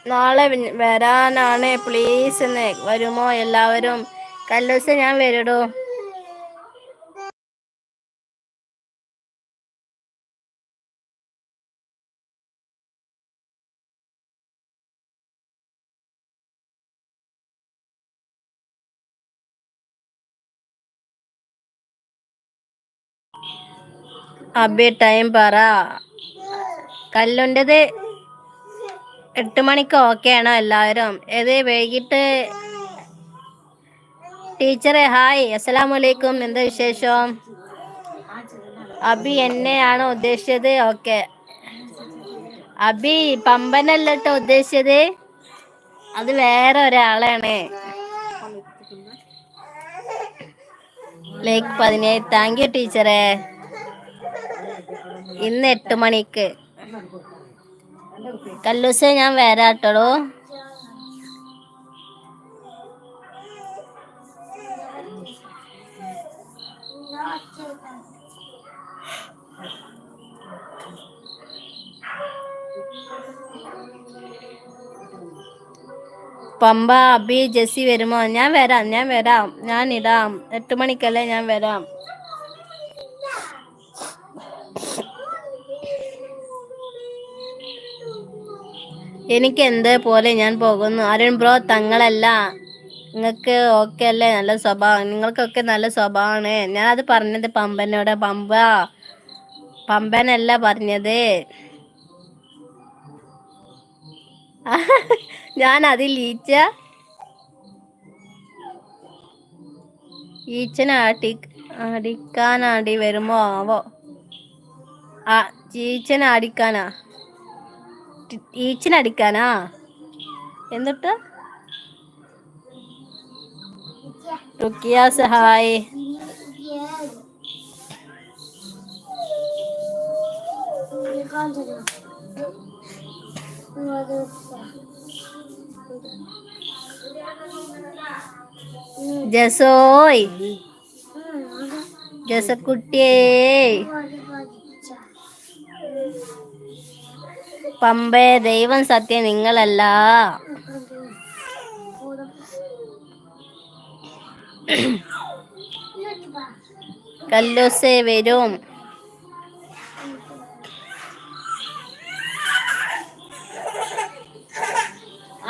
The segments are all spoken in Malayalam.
നാളെ വരാനാണ് പ്ലീസ് എന്ന് വരുമോ എല്ലാവരും? കല്ലൂസ് ഞാൻ വരടോ. അബി ടൈം പറ. കല്ലുണ്ടത് 8 മണിക്ക് ഓക്കെ ആണോ എല്ലാവരും? ഏത് വൈകിട്ട്? ടീച്ചറെ ഹായ്, അസ്സലാമലൈക്കും. എന്താ വിശേഷം? അബി എന്നെയാണോ ഉദ്ദേശിച്ചത്? ഓക്കെ. അബി പമ്പനല്ലോ ഉദ്ദേശിച്ചത്, അത് വേറെ ഒരാളാണ്. ലൈക്ക് 17. താങ്ക് യു ടീച്ചറെ. ഇന്ന് 8 മണിക്ക്. കല്ലൂസേ ഞാൻ വരാട്ടോളൂ. പമ്പ അബി ജെസ്സി വരുമോ? ഞാൻ വരാം. ഞാൻ ഇടാം. 8 മണിക്കല്ലേ, ഞാൻ വരാം. എനിക്ക് എന്ത് പോലെ ഞാൻ പോകുന്നു. അരുൺ ബ്രോ തങ്ങളല്ല, നിങ്ങൾക്ക് ഓക്കെ അല്ലേ? നല്ല സ്വഭാവം, നിങ്ങൾക്കൊക്കെ നല്ല സ്വഭാവമാണ്. ഞാൻ അത് പറഞ്ഞത് പമ്പനോട്. പമ്പനല്ല പറഞ്ഞത്. ഞാൻ അതിൽ ഈച്ചനെ അടിക്കാനാടി വരുമോ ആവോ? ഈച്ചനെ അടിക്കാനാ? ഈച്ചനടിക്കാനാ? എന്നിട്ട് റുക്കിയാസ് ഹായ്. ജസോയ്, ജസക്കുട്ടിയേ. പമ്പേ ദൈവം സത്യം, നിങ്ങളല്ല. കല്ലൂസേ വരും.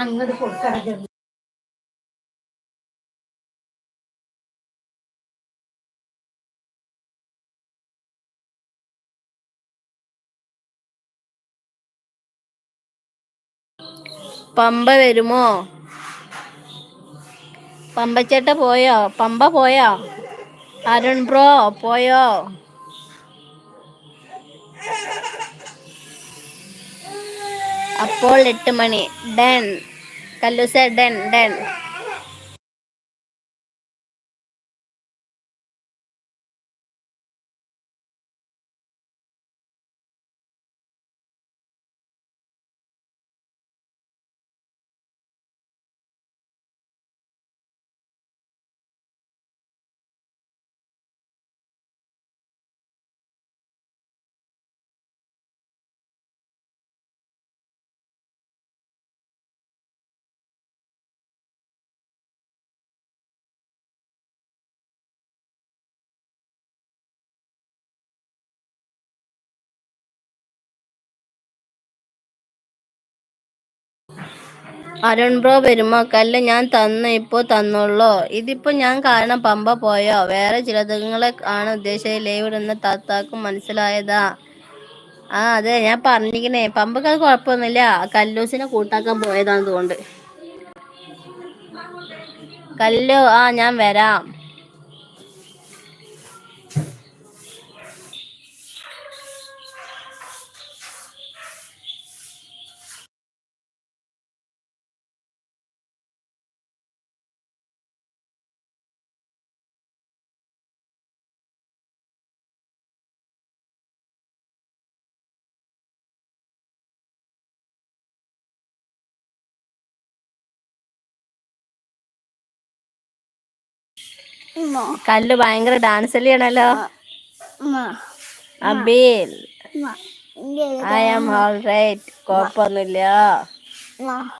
അങ്ങോട്ട് കൊടുക്കണം. പമ്പ വരുമോ? പമ്പച്ചേട്ട പോയോ? പമ്പ പോയോ? അരുൺ ബ്രോ പോയോ? അപ്പോൾ 8 മണി. ഡൺ കല്ലൂസ, ഡൺ. അരുൺ ബ്രോ വരുമോ? കല്ല് ഞാൻ ഇപ്പൊ തന്നുള്ളൂ. ഇതിപ്പോ ഞാൻ കാരണം പമ്പ പോയോ? വേറെ ചിലതുങ്ങളെ ആണ് ഉദ്ദേശിച്ചത്. ലൈവ് ഇടുന്ന താത്താക്കും മനസ്സിലായതാ? അതെ, ഞാൻ പറഞ്ഞിരിക്കണേ. പമ്പക്ക് അത് കുഴപ്പമൊന്നുമില്ല. കല്ലൂസിനെ കൂട്ടാക്കാൻ പോയതാന്ന് തോന്നുന്നുണ്ട്. കല്ലു ഞാൻ വരാം. കല്ല് ഭയങ്കര ഡാൻസ് കളിയാണല്ലോ. Abeel I am all right, കുഴപ്പമൊന്നുമില്ല.